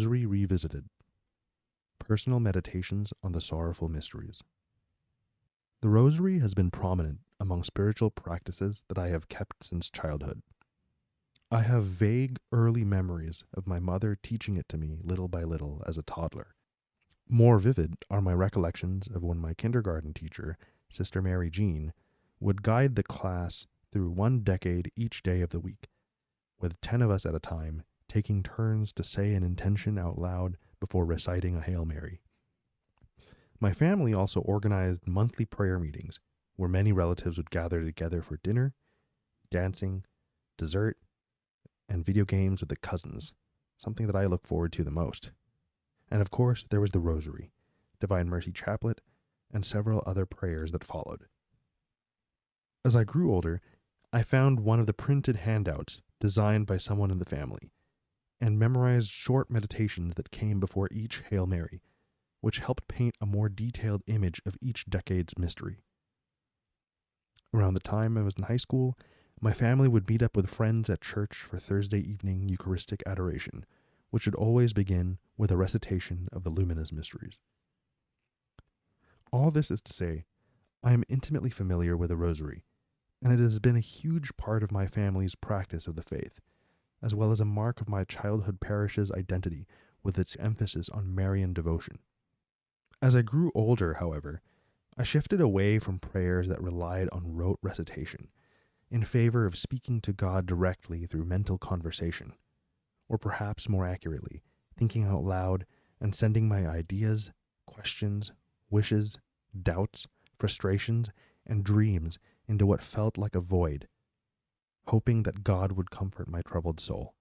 Rosary Revisited. Personal Meditations on the Sorrowful Mysteries. The Rosary has been prominent among spiritual practices that I have kept since childhood. I have vague early memories of my mother teaching it to me little by little as a toddler. More vivid are my recollections of when my kindergarten teacher, Sister Mary Jean, would guide the class through one decade each day of the week, with 10 of us at a time taking turns to say an intention out loud before reciting a Hail Mary. My family also organized monthly prayer meetings where many relatives would gather together for dinner, dancing, dessert, and video games with the cousins, something that I look forward to the most. And of course, there was the Rosary, Divine Mercy Chaplet, and several other prayers that followed. As I grew older, I found one of the printed handouts designed by someone in the family, and memorized short meditations that came before each Hail Mary, which helped paint a more detailed image of each decade's mystery. Around the time I was in high school, my family would meet up with friends at church for Thursday evening Eucharistic adoration, which would always begin with a recitation of the luminous mysteries. All this is to say, I am intimately familiar with the Rosary, and it has been a huge part of my family's practice of the faith, as well as a mark of my childhood parish's identity with its emphasis on Marian devotion. As I grew older, however, I shifted away from prayers that relied on rote recitation, in favor of speaking to God directly through mental conversation, or perhaps more accurately, thinking out loud and sending my ideas, questions, wishes, doubts, frustrations, and dreams into what felt like a void, hoping that God would comfort my troubled soul.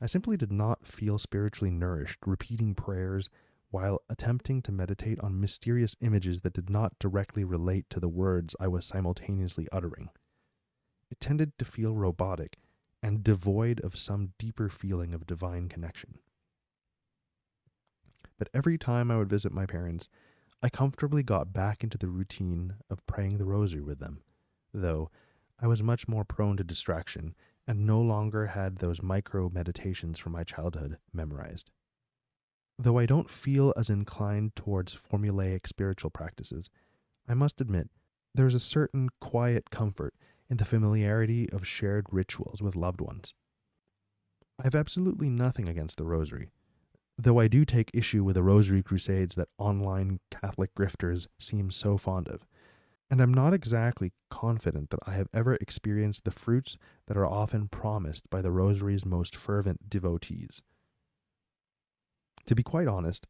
I simply did not feel spiritually nourished repeating prayers while attempting to meditate on mysterious images that did not directly relate to the words I was simultaneously uttering. It tended to feel robotic and devoid of some deeper feeling of divine connection. But every time I would visit my parents, I comfortably got back into the routine of praying the Rosary with them, though I was much more prone to distraction and no longer had those micro meditations from my childhood memorized. Though I don't feel as inclined towards formulaic spiritual practices, I must admit there is a certain quiet comfort in the familiarity of shared rituals with loved ones. I have absolutely nothing against the Rosary, though I do take issue with the Rosary crusades that online Catholic grifters seem so fond of, and I'm not exactly confident that I have ever experienced the fruits that are often promised by the Rosary's most fervent devotees. To be quite honest,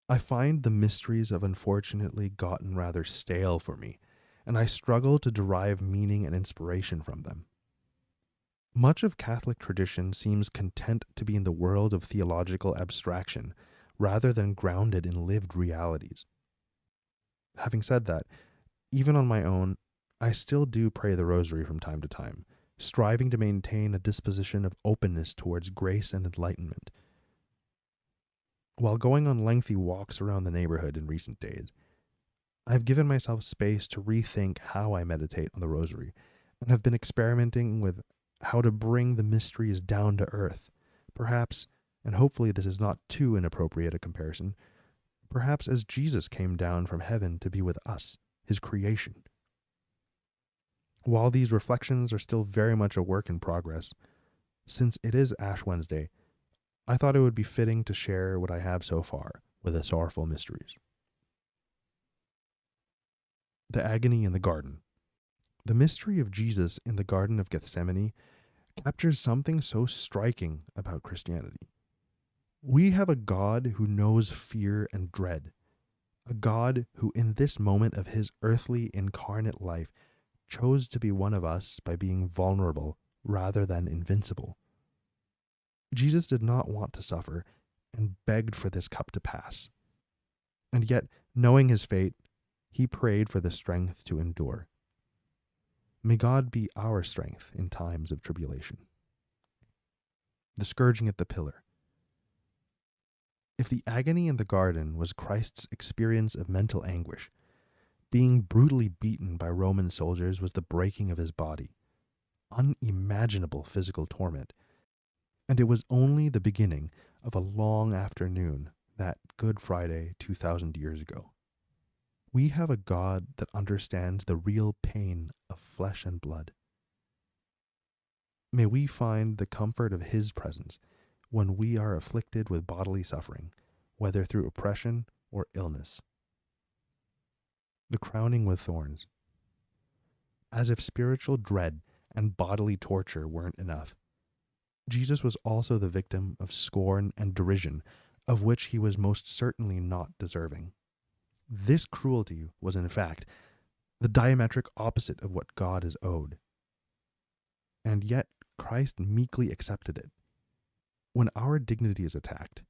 I find the mysteries have unfortunately gotten rather stale for me, and I struggle to derive meaning and inspiration from them. Much of Catholic tradition seems content to be in the world of theological abstraction, rather than grounded in lived realities. Having said that, even on my own, I still do pray the Rosary from time to time, striving to maintain a disposition of openness towards grace and enlightenment. While going on lengthy walks around the neighborhood in recent days, I've given myself space to rethink how I meditate on the Rosary, and have been experimenting with how to bring the mysteries down to earth, perhaps, and hopefully this is not too inappropriate a comparison, perhaps as Jesus came down from heaven to be with us, his creation. While these reflections are still very much a work in progress, since it is Ash Wednesday, I thought it would be fitting to share what I have so far with the sorrowful mysteries. The agony in the garden. The mystery of Jesus in the Garden of Gethsemane captures something so striking about Christianity. We have a God who knows fear and dread, a God who in this moment of his earthly incarnate life chose to be one of us by being vulnerable rather than invincible. Jesus did not want to suffer and begged for this cup to pass. And yet, knowing his fate, he prayed for the strength to endure. May God be our strength in times of tribulation. The scourging at the pillar. If the agony in the garden was Christ's experience of mental anguish, being brutally beaten by Roman soldiers was the breaking of his body, unimaginable physical torment, and it was only the beginning of a long afternoon that Good Friday 2,000 years ago. We have a God that understands the real pain of flesh and blood. May we find the comfort of His presence when we are afflicted with bodily suffering, whether through oppression or illness. The crowning with thorns. As if spiritual dread and bodily torture weren't enough, Jesus was also the victim of scorn and derision, of which he was most certainly not deserving. This cruelty was, in fact, the diametric opposite of what God is owed. And yet Christ meekly accepted it. When our dignity is attacked,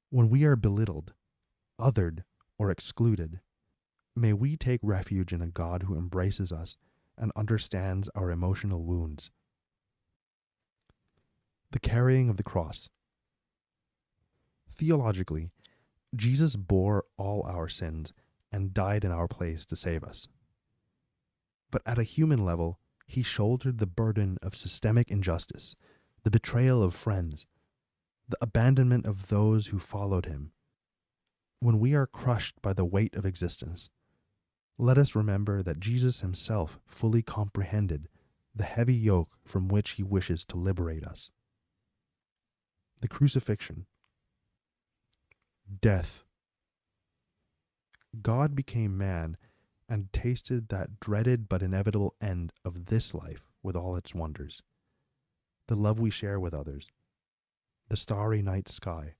when we are belittled, othered, or excluded, may we take refuge in a God who embraces us and understands our emotional wounds. The carrying of the cross. Theologically, Jesus bore all our sins and died in our place to save us. But at a human level, he shouldered the burden of systemic injustice, the betrayal of friends, the abandonment of those who followed him. When we are crushed by the weight of existence, let us remember that Jesus himself fully comprehended the heavy yoke from which he wishes to liberate us. The crucifixion. Death. God became man and tasted that dreaded but inevitable end of this life with all its wonders. The love we share with others, the starry night sky,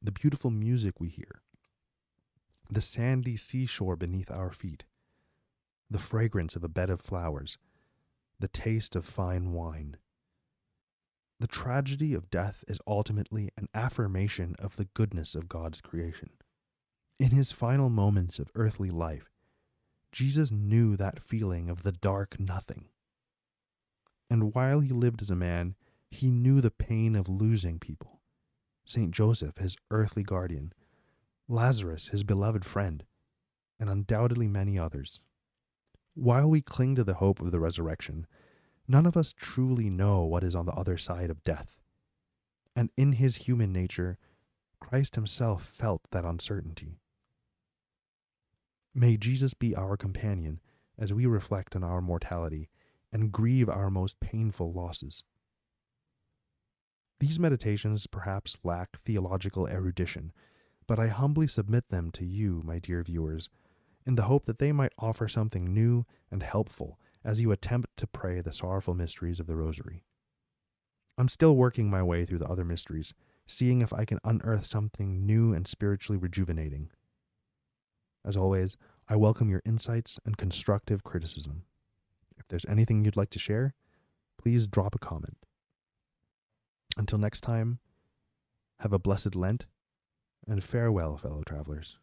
the beautiful music we hear, the sandy seashore beneath our feet, the fragrance of a bed of flowers, the taste of fine wine. The tragedy of death is ultimately an affirmation of the goodness of God's creation. In his final moments of earthly life, Jesus knew that feeling of the dark nothing. And while he lived as a man, he knew the pain of losing people. St. Joseph, his earthly guardian, Lazarus, his beloved friend, and undoubtedly many others. While we cling to the hope of the resurrection, none of us truly know what is on the other side of death. And in his human nature, Christ himself felt that uncertainty. May Jesus be our companion as we reflect on our mortality and grieve our most painful losses. These meditations perhaps lack theological erudition, but I humbly submit them to you, my dear viewers, in the hope that they might offer something new and helpful as you attempt to pray the sorrowful mysteries of the Rosary. I'm still working my way through the other mysteries, seeing if I can unearth something new and spiritually rejuvenating. As always, I welcome your insights and constructive criticism. If there's anything you'd like to share, please drop a comment. Until next time, have a blessed Lent, and farewell, fellow travelers.